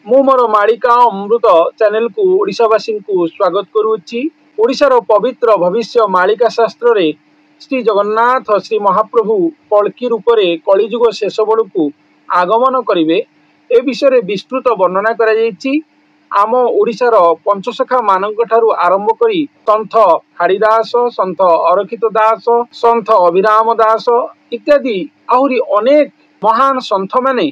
मु मोर मालिका अमृत चैनल को ओडिशावासी को स्वागत करुच्ची। ओडिशार पवित्र भविष्य मालिका शास्त्र रे श्री जगन्नाथ श्री महाप्रभु कल्की रूप से कलिजुग शेष बड़ को आगमन करेंगे ए विषय विस्तृत वर्णना करा जायछि। आम ओडिशार पंचसखा मानक ठारू आरंभ करी संत हाड़ीदास, संत अरखित दास, संत अभिराम दास इत्यादि आहुरी अनेक महान संत माने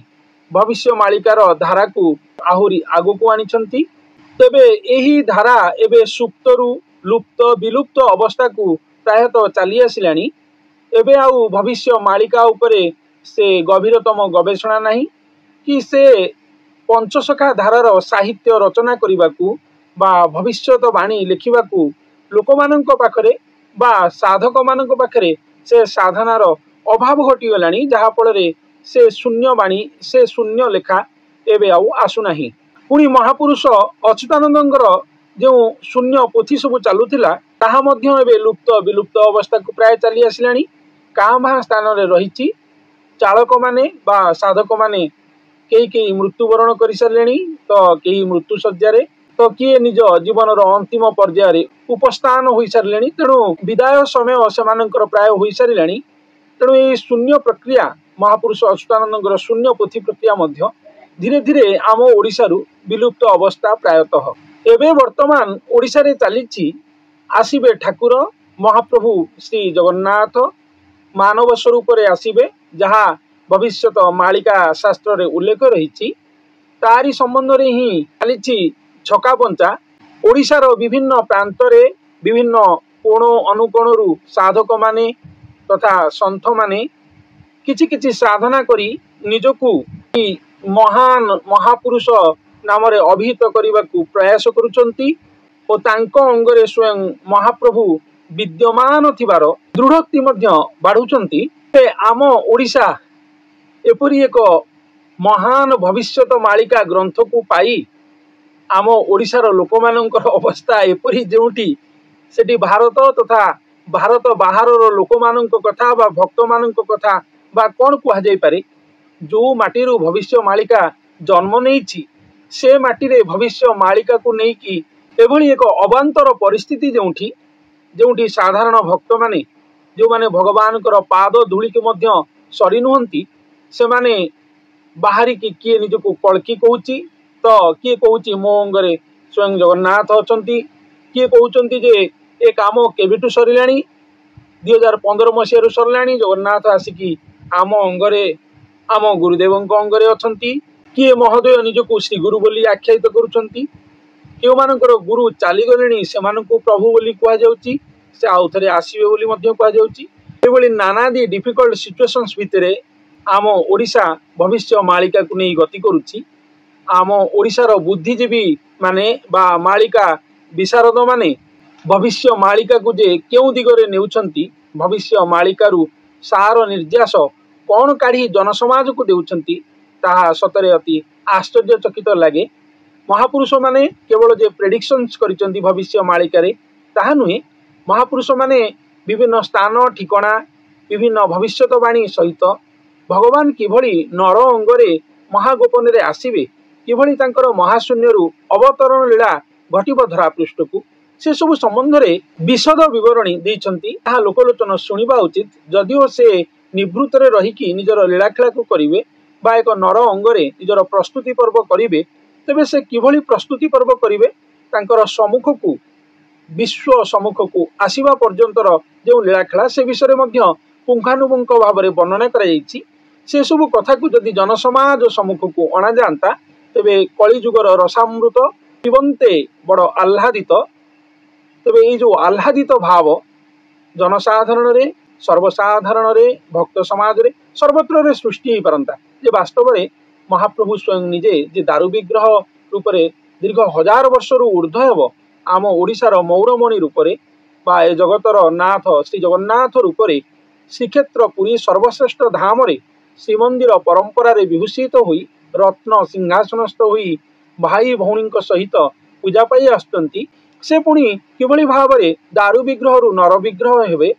भविष्य मालिकार धारा को आहुरी आगु को आनिछंती। तेबे एही धारा एबे सुप्तरु लुप्त विलुप्त अवस्था को प्रायतः चली आसिलानी। एबे आउ भविष्य मालिका उपरे से गभीरतम गवेषणा नहीं कि से पंचसखा धारार साहित्य रचना करिबाकू बा भविष्यवाणी लिखिबाकू लोकमानंक पाखरे बा साधक मानंक पाखरे से साधनार अभाव घटीगलानी, जहा फଳରେ से शून्यवाणी से शून्य लेखा एबे आउ आसुनाही। पुणी महापुरुष अच्युतानंदंकर जो शून्य पोथी सब चलुथिला ताहा मध्य एबे लुप्त विलुप्त अवस्था को प्राय चली आसिलानी। काँ भाँ स्थान रे रहिछि। चालक माने बा साधक माने कई कई मृत्युवरण कर सारे, तो कई मृत्यु सज्जा तो किए निज जीवन अंतिम पर्यायर उपस्थान हो सारे। तेणु विदाय समय से प्राय हो सारे। तेणु ये शून्य प्रक्रिया महापुरुष अच्युतानंदंकर शून्य पोथी प्रक्रिया मध्य धीरे धीरे आम ओडिशारु विलुप्त अवस्था प्रायतः। एबे वर्तमान ओडिशा रे चलीछि आसीबे ठाकुर महाप्रभु श्री जगन्नाथ मानव स्वरूप रे आसीबे, जहा भविष्यत मालिका शास्त्र रे उल्लेख रही। तारी संबंध रे ही चलीछि छका पंचा। ओडिशार विभिन्न प्रांत रे विभिन्न कोण अनुकोणरू साधक माने तथा संत माने किछि किछि साधना करी निजकू महान महापुरुष नाम रे अभिहित करने प्रयास करुचंती और तांको अंगरे स्वयं महाप्रभु विद्यमान थिबार दृढ़ोक्ति मध्य बाढ़ुचंती। आम ओडिशा एपरी एक महान भविष्यत मालिका ग्रंथ को पाई आम ओडिशार लोकमानंकर अवस्था एपरी जोटी सेठी भारत तथा भारत बाहर लोकमानंक कथा बा भक्त मानंक कथा बा कौन कह जाई पारे। जो माटीरू भविष्य मालिका जन्म नेइछि से माटी रे भविष्य मालिका को नेइकी एभली एक अबांतर परिस्थिति जोठी जोठी साधारण भक्त माने जो माने भगवान पाद धूली के मध्य सरी नुहंती से माने बाहरी की किए निजको कल्की कहूची, तो किए कहूची मो अंगरे स्वयं जगन्नाथ अछंती, किए कहउचंती जे ए काम केबिटु सरिलाणी 2015 मसीह सरलाणी जगन्नाथ आसिकी आम अंगरे आम गुरुदेवंक अंगरे अछंती। किए महोदय निजको श्री गुरु बोली आख्यायित करुचंती। केउ मानकर गुरु चाली गलेनी सेमानकु प्रभु बोली कहा जाउची, से आउ थरे आसीबे बोली मध्य कहा जाउची। एभली नानादी डिफिकल्ट सिचुएशंस भितरे आम ओडिशा भविष्य मालिका को नहीं गति करुची। आम ओडिशार बुद्धिजीवी माने बा मालिका विशारद माने भविष्य मालिका को जे केउ दिगरे नेउछंती, भविष्य मालिकारु सार निर्यास कौन काढ़ी जनसमाज को देउछंती ताहा सतरे अति आश्चर्यचकित लगे। महापुरुष माने केवल जे प्रेडिक्शंस करिसंती भविष्य मालिकारे ताहा नुहे। महापुरुष माने विभिन्न स्थान ठिकाना विभिन्न भविष्यवाणी सहित भगवान किभली नर अंगरे महागोपन रे आसीबे, किभली तांकर महाशून्यरू अवतरण लीला घटिब धरा पृष्ठ को से सब संबंध रे विशद विवरणी देइछंती। ताहा लोकलोचन सुनिबा उचित। जदिओ से निवृत्त रे रहिकी निजर लीलाखेला को करिवे बा एक नर अंगरे निजर प्रस्तुति पर्व करिवे, तेबे से किभली प्रस्तुति पर्व करिवे तांकर सम्मुख को विश्व सम्मुख को आसीबा पर्यंतर जो लीलाखेला से विषय मध्य पुंखानुपुंख भाव में वर्णना करा जायछि। से सब कथा को जदि जनसमाज सम्मुख को अणा जाता तेबे कलिजुगर रसामृत जीवंते बड़ आह्लादित। तेबे ये जो आह्लादित भाव जनसाधारण रे सर्वसाधारण रे भक्त समाज रे सर्वत्र रे सृष्टि हो पारंता। जे वास्तव में महाप्रभु स्वयं निजे जे दारु विग्रह रूप से दीर्घ 1000 वर्षर ऊर्ध्व हेब आम ओडिशार मौरमणि रूप से बा ए जगतर नाथ श्री जगन्नाथ रूप से श्रीक्षेत्र पुरी सर्वश्रेष्ठ धाम रे श्रीमंदिर परंपरा रे विभूषित होई रत्न सिंहासनस्थ होई भाई भौणी सहित पूजा पाई आसुचंती। से पुणी किभली भाव में दारु विग्रह रु नर विग्रह हेबे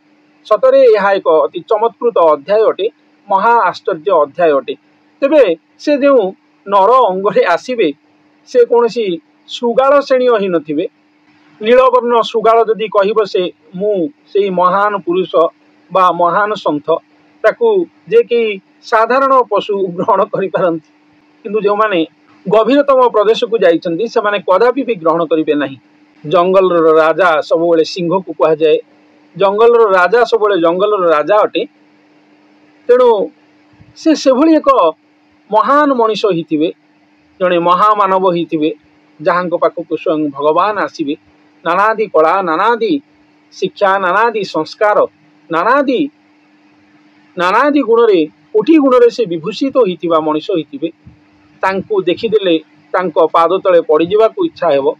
सतरे यह एक अति चमत्कृत अध्याय अटे, महा आश्चर्य अध्याय अटे। तेबे से जो नर अंगरे आसीबे से कौन शृगाल श्रेणी ही नथिबे। नीलवर्ण शृगाल जदि कहब से मुई महान पुरुष बा महान सन्थ ताकू जे कि साधारण पशु ग्रहण करिपारंती, किंतु जो माने गभीरतम प्रदेश को जाइछन्ती से माने कदापि भी ग्रहण करिवे नहीं। जंगल राजा सबुबले सिंह को कहा जाए, जंगल राजा सबुबले जंगल राजा अटे। तेणु से भली एक महान मनीष हिथिबे, जड़े महामानव हिथिबे, जहां पाखक स्वयं भगवान आसिबे। नानादि कला, नानादि शिक्षा, नानादि संस्कार, नानादि गुणरे कोटी गुणरे से विभूषित होइथिबा मनीष हिथिबे। तांको देखिदेले तांको पाद तले पड़ी जावाकू इच्छा हेबो।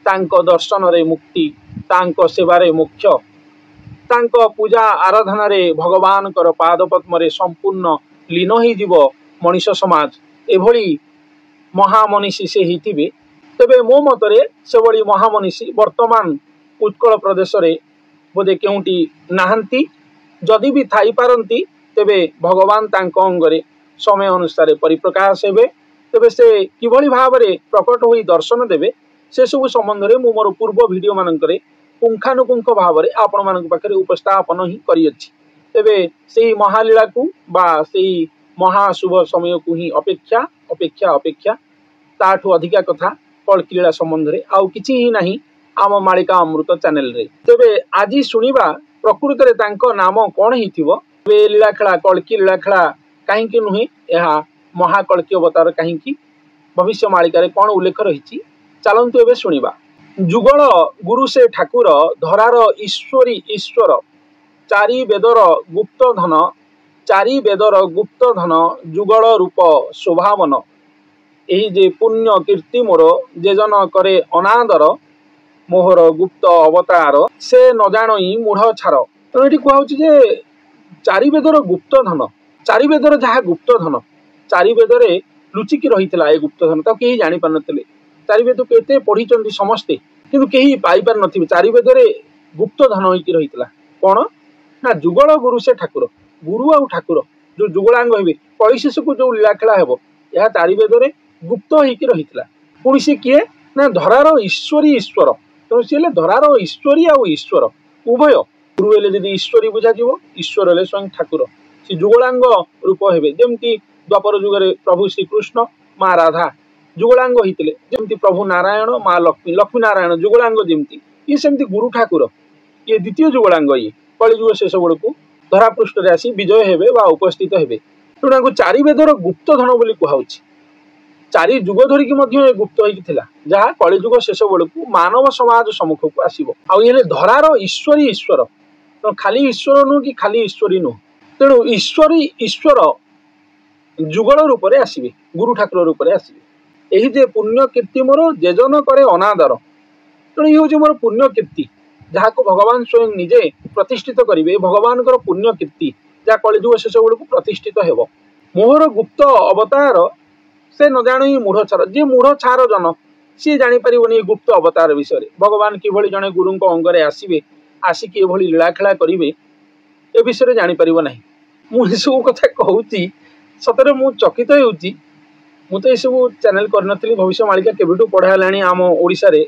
तांको दर्शन रे मुक्ति, तांको सेवारे मोक्ष, तांको पूजा आराधना रे भगवान कर पाद पद्म रे संपूर्ण लीन होई जीव मनीष समाज। एभली महामनीषी से हिथिबे। तेबे मो मतरे से भली महामनीषी वर्तमान उत्कल प्रदेश रे बोधे केउटी नाहंती। जदि भी थाई पारंती तेबे भगवान तांको अंगरे समय अनुसार परिप्रकाश हेबे। तेबे से किभली भावरे प्रकट होई दर्शन देबे से सब संबंध में मोर पूर्व वीडियो मानकरे पुंखानुपुंख भावरे आपण मानक पाखरे उपस्थापन ही करियछि। तेबे सेही महालीला को बा सेही महाशुभ समय को ही अपेक्षा अपेक्षा अपेक्षा ताठू अधिका कथा कल्की लीला संबंध में आउ किछि ही नहीं आम मालिका अमृत चैनल रे। तेबे आज सुनिबा प्रकृत रे तांको नाम कोन हिथिबो। तेबे लीला खेला कल्की लीला खेला काहींकि नुहे, यह महाकल्की अवतार काहींकि भविष्य मालिका रे कोन उल्लेख रहिछि चलंतु एबे सुनिबा। जुगल गुरु से ठाकुर, धरार ईश्वरी ईश्वर, चारि वेदर गुप्त धन, चारि वेदर गुप्त धन, जुगल रूप शोभावन। एही जे पुण्य कीर्ति मोर, जे जन करे अनादर, मोहर गुप्त अवतार, से न जानई मूढ़ छार। तो ये कहूँ जे चारि वेदर गुप्त धन, चारि वेदर जहाँ गुप्त धन, चारि वेदरे लुचिकी रही ए गुप्त धन तो कहीं जानी पार नथिले। चारि वेद को एते पढ़ी समस्ते किंतु कहीं पाई पार नथिबे। चारि वेदरे गुप्त धन होइकी रहितला कोन ना जुगल गुरु से ठाकुर, गुरु आ ठाकुर जो जुगलांग हेबे कଳି शेष को जो लीला खेला हेबो या चारि वेदरे गुप्त होइकी रहितला। पुणी से किए ना धरार ईश्वरी ईश्वर, तो सी धरार ईश्वरी आ ईश्वर उभय। गुरु हेले जदि ईश्वरी बुझा जीवो, ईश्वर हेले स्वयं ठाकुर। से जुगलांग रूप हेबे जेमती द्वापर जुगरे प्रभु श्रीकृष्ण माँ राधा जुगलांग होइतिले, जेमती प्रभु नारायण माँ लक्ष्मी, लक्ष्मी नारायण जुगलांग जेमती ये सेमती गुरु ठाकुर ये द्वितीय जुगलांग। ये कलिजुग शेष बेलू धरा पृष्ठ रे आसी विजय हेबे बा उपस्थित हेबे। तेणु चारि वेदर गुप्त धन बोली कहुछि। चारि जुग धरिकी मध्य ए गुप्त होइकी थिला, जहा कलिजुग शेष बेलू मानव समाज सम्मुख को आसीबो। आ ये धरार ईश्वरी ईश्वर, तो खाली ईश्वर नु कि खाली ईश्वरी नु। तेणु ईश्वरी ईश्वर जुगल रूप रे आसीबे, गुरु ठाकुर रूप रे आसीबे। एही जे पुण्य कीर्ति मोर, जे जन करे अनादर। तेणु ये हूँ मोर पुण्य कीर्ति जहाँ को भगवान स्वयं निजे प्रतिष्ठित करेंगे। भगवान पुण्य कीर्ति जहाँ कलिजुग शेष बेलू प्रतिष्ठित हेब। मोहर गुप्त अवतार, से न जान मूढ़ छार। जी मूढ़ छार जन सी जापर गुप्त अवतार विषय। भगवान किभली जड़े गुरु अंगरे आसवे, आसिक ये लीला खेला करेंगे ए विषय जापर ना। मुझे सब कथा कहूँ सतरे मु चकित होउची। मु तो सब चैनल करनथली, भविष्य मालिका केबेठू पढ़ालानी आम ओडिशा रे।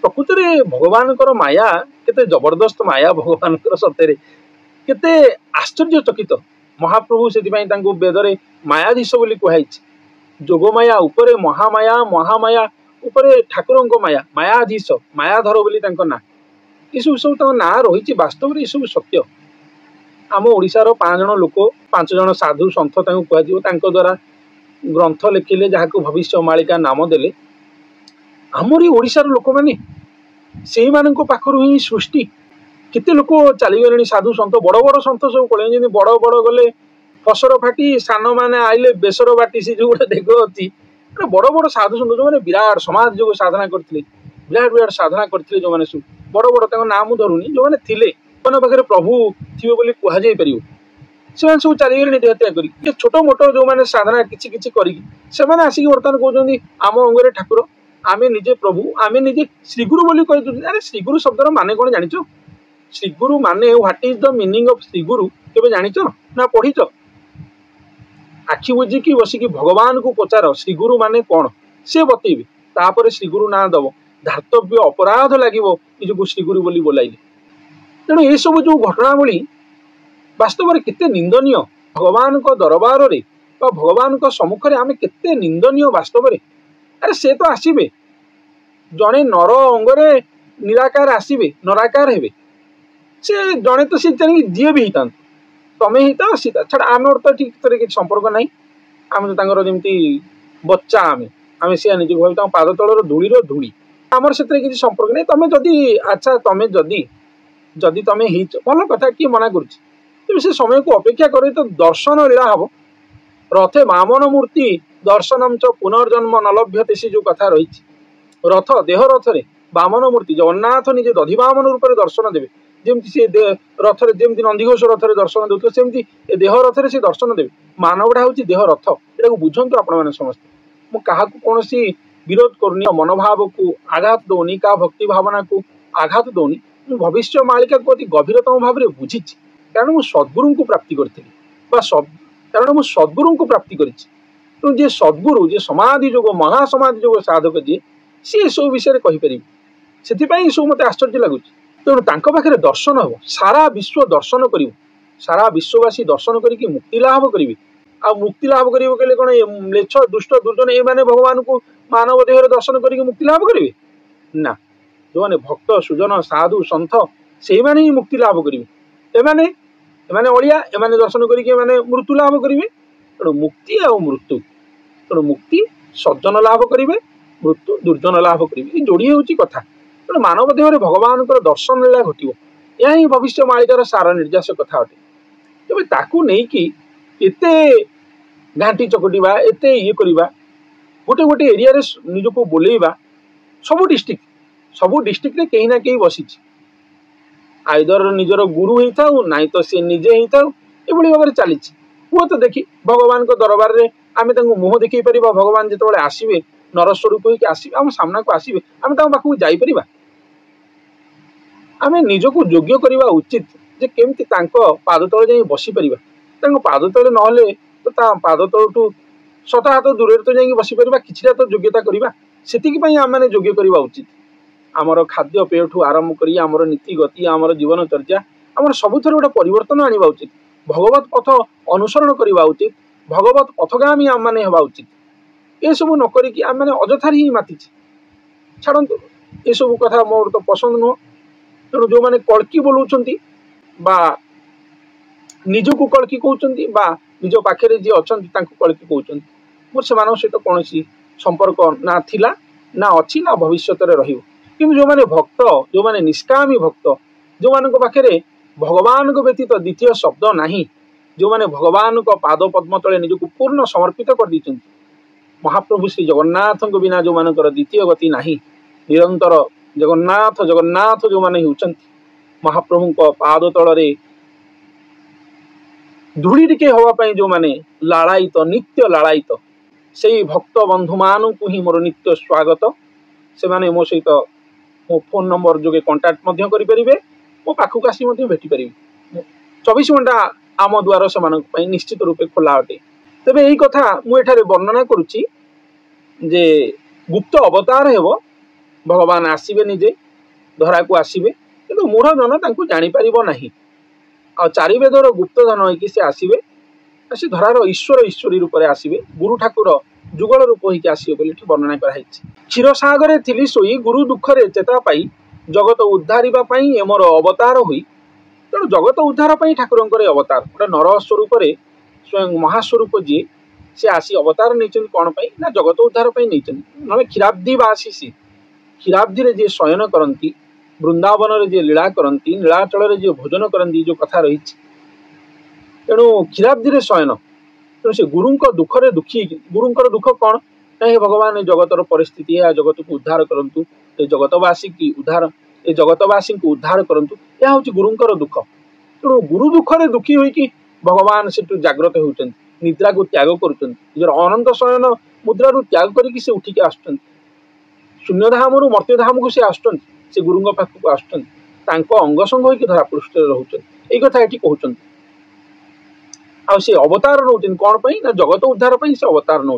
प्रकृत रे भगवान माया केते जबरदस्त माया, भगवान सतेरे केते आश्चर्यचकित। महाप्रभु से वेदरे मायाधीश बोली कहुई। जोगमाया उपरे महामाया, महामाया उपरे ठाकुर माया, मायाधीश मायाधर बोली ना। ये सब ना रही वास्तव में। सब सत्य। आम ओडिशार 5 जन लोक, 5 जन साधु सन्थ कह द्वारा ग्रंथ लिखिले, जहाँ को भविष्य मालिका नाम देले। आमरी ओडिशार लोक माने से पाखरु ही सृष्टि। केते लोक चलीगले साधु सन्थ, बड़ बड़ सन्थ सब कले। बड़ बड़ गले फसर फाटी, सान मैंने आइले बेसर बाटी, से जो गोटे देख अच्छी बड़ बड़ साधु सन्थ जो मैंने विराट समाज जो साधना करते, विराट विराट साधना करते, जो मैंने सब बड़ बड़ ना मुझे धरुनी, जो मैंने थे पाखे प्रभु थे बोली कहुई पार। से सब चलीगले देहत्या कर। छोट मोट जो मैंने साधना किसी किसी कर आसिक बर्तमान कहते आम अंगरे ठाकुर, आमे निजे प्रभु, आमे निजे श्रीगुरु बोली कही। अरे श्रीगुरु शब्दर माने कौन जानिच? श्रीगुरु माने what is the meaning of Shriguru केबे जानिच ना पढ़िच? आखि बुझिकी बसिकी भगवान को पचार श्रीगुरु माने कौन? से बतेबे तापर श्रीगुरु ना दब धार्तव्य अपराध लगे निजक श्रीगुरु बोली बोलाइले। तेणु ये सब जो घटनावली वास्तव में केते निंदनीय भगवान को दरबार रे भगवान को सम्मुख में आम केते निंदनीय वास्तव में। अरे से तो आसबे जड़े नर अंगरे निराकार आसबे नराकार हे से जड़े तो सी जी भी होता तमें ही सीता छाड़ आम तो ठीक किसी संपर्क ना आम तो जमी बच्चा आम सी निज भाव पाद तलर धूलीर धूली आमर से किसी संपर्क नहीं। तुम जदि अच्छा तुम जदि जदि तुम भल कथा किए मना कर से समय को अपेक्षा कर तो दर्शन लीला हम रथे वामन मूर्ति दर्शनम च पुनर्जन्म न लभ्यते से जो कथा रही रथ देह रथरे वामन मूर्ति जगन्नाथ निजे दधिवामन रूप में दर्शन देवे जमी से रथरे जमी नंदीघोष रथरे दर्शन देते सेमती देह रथरे से दर्शन देवे मानवटा हूँ देह रथ यहाँ बुझंतु आपण मैंने समस्त मुझे कौन विरोध करनी मनोभाव को आघात दौनी क्या भक्ति भावना को आघात दौनी भविष्य मालिका को अति गभीरतम भाव में बुझी कारण मुझे सद्गुरु को प्राप्ति करी कारण मुझे सद्गुरु को प्राप्ति करी जे सद्गुरु जे समाधि जोग महासमाधि जोग साधक जी सी सब विषय कहीपर से सब मत आश्चर्य लगुच। तेणु पाखे दर्शन हम सारा विश्व दर्शन कर सारा विश्ववासी दर्शन करके मुक्ति लाभ करेंगे आ मुक्ति लाभ करेंगे कौन म्लेच्छ दुष्ट दुर्जन ये भगवान को मानव देह दर्शन करके मुक्ति लाभ करेंगे ना जो मैंने भक्त सुजन साधु सन्थ से ही मुक्ति लाभ करेंगे एमाने अड़िया एमाने दर्शन करके मृत्यु लाभ करेंगे। तेणु मुक्ति आ मृत्यु तेणु मुक्ति सज्जन लाभ करेंगे मृत्यु दुर्जन लाभ करेंगे जोड़ी हूँ कथा। तेणु मानव देह भगवान दर्शन लीला घटो यह ही भविष्य मालिकार सार निर्यास कथा अटे। तेज ताकू नहीं कि एते घाटी चकटिबा एते ये करवा गोटे गोटे एरिया रे निजको बोलेबा सबु डिस्ट्रिक्ट रे कहीं ना कहीं बसी आइदर निजर गुरु ही था नाई तो सी निजे ही था ये भाव में चली हुए तो देखी भगवान को दरबार रे आम मुह देखी पार भगवान जो आसवे नरस्वरूप होकर आसवे आम सामना को आसवे आम पाखक जापर आम निजक योग्य करवा उचित जे केमती पाद तले जा बसी पार पाद तले ना तो पाद तलू 7 हाथ दूर तो जा बसी पार कि तो योग्यता करवा से आम मैंने योग्य करवा उचित। आमर खाद्य पेय ठू आरंभ करी आमर नीति गति आमर जीवन चर्चा आमर सबुथ गोटे परिवर्तन आने उचित भगवत पथ अनुसरण करवा उचित भगवत पथगामी आम मैंने हवा उचित ये सब नक आम मैंने अजथार ही माति छाड़ू ये सब कथा मोर तो पसंद नुह। तेणु जो मैंने कल्की बोलूं निजको कल्की कहते निज पाखे जी अच्छा कल्की कहते मोर से सहित कौन संपर्क ना थिला ना अच्छी ना भविष्य रही कि जो मैंने भक्त जो मैंने निष्कामी भक्त जो मान पाखे भगवान को व्यतीत द्वितीय शब्द नहीं जो मैंने भगवान को पाद पद्म तले निजक पूर्ण समर्पित कर दी महाप्रभु श्री जगन्नाथ बिना जो मान द्वितीय गति नहीं निरंतर जगन्नाथ जगन्नाथ जो मैंने होती महाप्रभु को पाद तल धूली टिके हवापाई जो मैंने लाड़ायित नित्य लाड़ायित से भक्त बंधु मान को ही मोर नित्य स्वागत से माने मो सहित मो फोन नंबर जोगे कंटाक्ट करें मो पाखक आसी भेटिपारि 24 घंटा आम द्वार से निश्चित रूपे खोला अटे। तेबे यही कथा मुझे वर्णना करुच्ची जे गुप्त अवतार हेब भगवान आसबे निजे धरा को आसबे कि मूढ़ जन तांको जानीपर ना आ चारिवेदर गुप्त धन होगी से आसबे से धरार ईश्वर ईश्वरी रूप से आसबे गुरु ठाकुर जुगल रूप होकर आसबे बोली वर्णना कराई। क्षीरसागर थिली सोई गुरु दुखरे चेता पाई जगत उद्धारिबा पाई ए मोर अवतार हुई। तेणु जगत उद्धार पाई ठाकुर अवतार गोटे नर स्वरूप स्वयं महास्वरूप जी से आसी अवतार नहीं कौन पाई ना जगत उद्धार पाई नहीं ना क्षीराब्दी बासी सी क्षीराब्दी जी शयन करती वृंदावन जी लीला करती नीलाचल जी भोजन करती जो कथा रही तेणु क्षीराब्दी शयन तेणु से गुरु दुखरे दुखी गुरुंर दुख कौन ना भगवान जगतर परिस्थिति या जगत को उद्धार करंतु ए जगतवासी की उद्धार ए जगतवासी को उद्धार करंतु यह हूँ गुरुंर दुख। तेणु गुरु दुखरे दुखी होगी भगवान से जाग्रत होती निद्रा को त्याग कर अनंत शयन मुद्रा त्याग करके से उठिकी आसुँच शून्यधाम मर्त्यधाम को सी आसुँच से गुरु पाखक आसुँच अंगसंग होकर धरापृष्ठ रोचे यही कथा ये कहते आ से अवतार नौ कौन पाई ना जगत उद्धार पाई से अवतार नौ।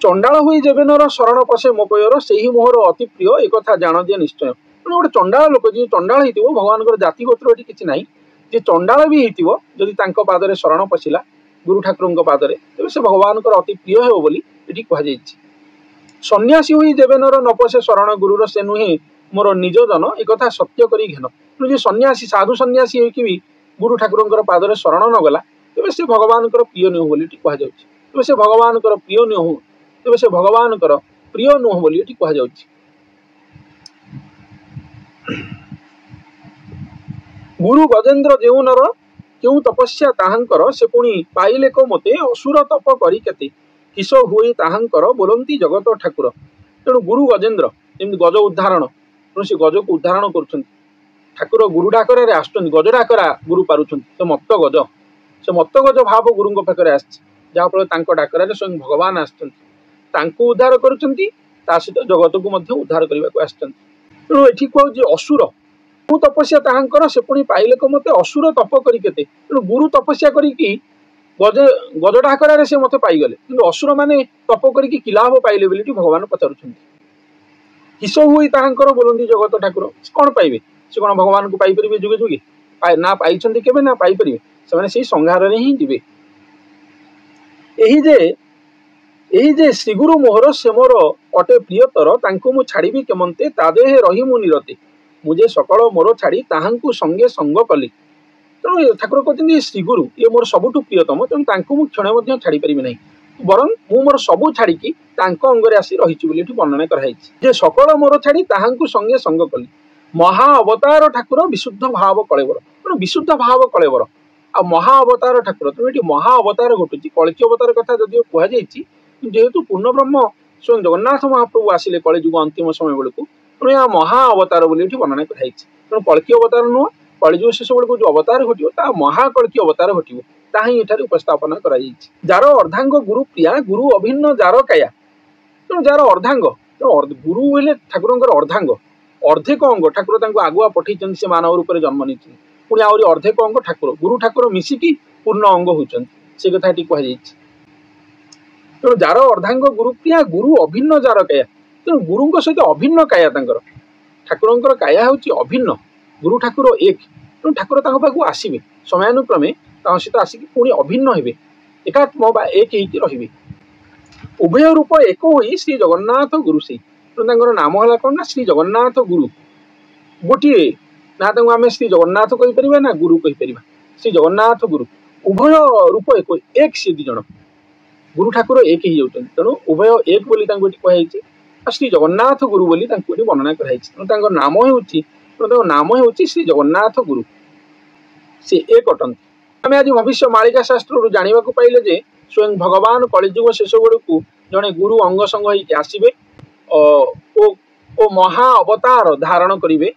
चंडाल हुई जेबे नर शरण पशे मो पयर से ही मोहर अति प्रिय एक कथा जान दिए निश्चय। गोटे चंडाल लोक जी चंडाल हो भगवान जाति गोत्र ये किसी ना जी चंडाल भी हो जदि पादरे शरण पशिला गुरु ठाकुर पादरे तेज से भगवान अति प्रिय हो बोली ये कहुई। सन्यासी हुई जेबे नर न पशे शरण गुरुर से नुहे मोर निज जन एक कथा सत्य करी घेन। जी सन्यासी साधु सन्यासी होकी भी गुरु ठाकुर पादरे शरण न गला तेज से भगवान प्रिय नुह बोली कहुई। तेज से भगवान प्रिय नुह तेज से भगवान प्रिय नुह बोली कहुई। गुरु गजेन्द्र जेउ नर क्यों तपस्या ताहांकर से पुणी पाइले को मते असुर तप करी केते किस हुए ताहांकर बोलंती जगत ठाकुर। तेणु गुरु गजेन्द्र जमी गज उद्धारण तेणु से गज को उद्धारण कर ठाकुर गुरु डाकर गज डाकरा गुरु पारुछंती। तो मत्त गज भाव गुरु पाखे आफल डाकर स्वयं भगवान आसु उद्धार करुँच सहित जगत को उद्धार करने को आसुँच। तेणु ये कहूँ असुर गुरु तपस्या ताहांकर से पुणी पाइले को मते असुर तप करी केते। तेणु गुरु तपस्या करिकी गज डाकरा से मते पाइगले कि असुर माने तप करिकी कि लाभ पाइले बोली भगवान पचारुछंती। किस हुई ताहांकर बोलंती जगत ठाकुर कौन पाइबे से कौन भगवान को पाइपर जुगे जुगे ना पाई केबे ना पाइपर से संहार ही जीवे। यही जे श्रीगुरु मोहर से मोर अटे प्रियतर तांको मु छाड़बी केमंते तादेहे रही मु निरते मुझे सकल मोर छाड़ी ताहांकु संगे संग कली। तेणु ठाकुर कहते श्रीगुरु ये मोर सबुठु प्रियतम तेणु मु क्षण छाड़ी पारि नहीं बरं मु मोर सबू छाड़ी अंगरे आसी रही वर्णना कराई। जे सकल मोर छाड़ी ताहांकु संगे संग कली महा अवतार ठाकुर विशुद्ध भाव कलेवर। तेणु विशुद्ध भाव कलेवर आ महा अवतार ठाकुर तेणु ये महा अवतार घटुची। कल्की अवतार कथा जदिव कहुई जेहेतु पूर्ण ब्रह्म स्वयं जगन्नाथ महाप्रभु आसिले कलिजुग अंतिम समय बेलू तेणु यहाँ महा अवतार बोली वर्णना कराई। तेणु कल्की अवतार नुह कलिजुग शेष बेलू जो अवतार घटो महाकल्की अवतार घटो ताही एठारे उपस्थापना कराई। जार अर्धांग गुरु प्रिया गुरु अभिन्न जार काया। तेणु जार अर्धांग गुरु हेले ठाकुर अर्धांग अर्धेक अंग ठाकुर आगुआ पठे से मानव रूप में जन्म नहीं पुणी आहरी अर्धेक अंग ठाकुर गुरु ठाकुर मिसिकी पूर्ण अंग होती से कथा कहुई। तेणु जार अर्धांग गुरु प्रिया गुरु अभिन्न जार काया। तेणु गुरु सहित अभिन्न काया ठाकुर काया हूँ अभिन्न गुरु ठाकुर एक। तेणु ठाकुर पाखु आसवे समयानुक्रमे सहित आसिक पुणी अभिन्न हे एकात्म एक रे उभय रूप एक होई श्री जगन्नाथ गुरु से। तेणु नाम है कौन ना श्री जगन्नाथ गुरु गोटे ना आम श्री जगन्नाथ कहीपर ना गुरु कहीपर श्री जगन्नाथ गुरु उभय रूप एक सी दिज गुरु ठाकुर एक ही होती। तेणु उभय एक बोली कहुई श्री जगन्नाथ गुरु बोली वर्णना कराई। तेणु नाम हूँ श्री जगन्नाथ गुरु से एक अटंती। आम आज भविष्य मालिका शास्त्र जाना पाइले जे स्वयं भगवान कलिजुग शेष बेलू जड़े गुरु अंग संग होकर आसवे ओ महा अवतार धारण करेंगे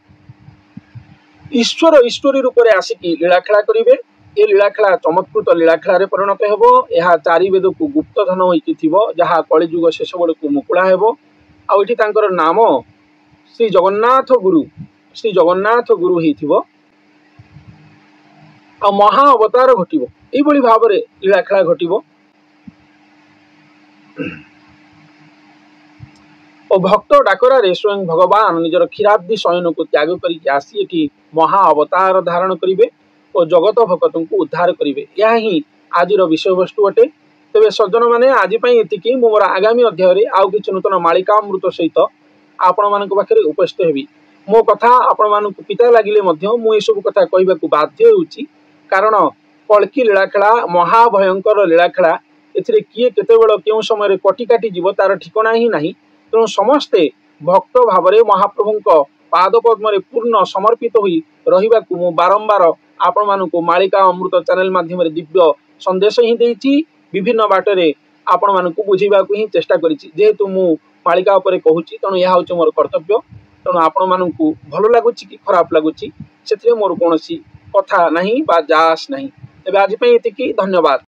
ईश्वर ईश्वरी रूप में आसिक लीलाखेला करेंगे। ये लीलाखेला चमत्कृत लीलाखेल परिणत हो यह चारि वेद को गुप्त धन हो जहाँ कलिजुग शेष बेलू मुकुला हो आठ नाम श्री जगन्नाथ गुरु हो महा अवतार घटो यही भाव में लीलाखेला घटो और भक्त डाकरारे स्वयं भगवान निजर क्षीराब्दी शयन को त्याग करके आसी एटी महा अवतार धारण करेंगे और जगत भक्त को उद्धार करेंगे। यह ही आज विषय वस्तु अटे। तेज सज्जन मैंने आज ये मोर आगामी अध्याय आउ कि नूतन मालिकामृत सहित आपण मान पाखे उपस्थित हेबी। मो कथा आपण मान पिता लगिले मुझे कथा कहवाक बाध्य होउची कारण कल्की लीलाखेला महाभयंकर लीलाखेला एथिरे किए केतेबेल केउं समय कटी काटी जीव तार ठिकना ही नहीं। तेणु समस्ते भक्त भाव में महाप्रभु पाद पद्म पूर्ण समर्पित होई रहिबाकु मु बारंबार आपण मानकु मालिका अमृत चैनल माध्यम दिव्य संदेश ही देइछि विभिन्न बाटरे आपण मानकु बुझेबाकु ही चेष्टा करिछि। जेहेतु मु मालिका उपरे कहूछि तेणु यह होछि मोर कर्तव्य। तेणु आपण मानकु भल लागुछि कि खराब लागुछि सेथिरे मोर कोनोसी कथा नहीं बा जास नहीं। तेबे आज पई एतिकी धन्यवाद।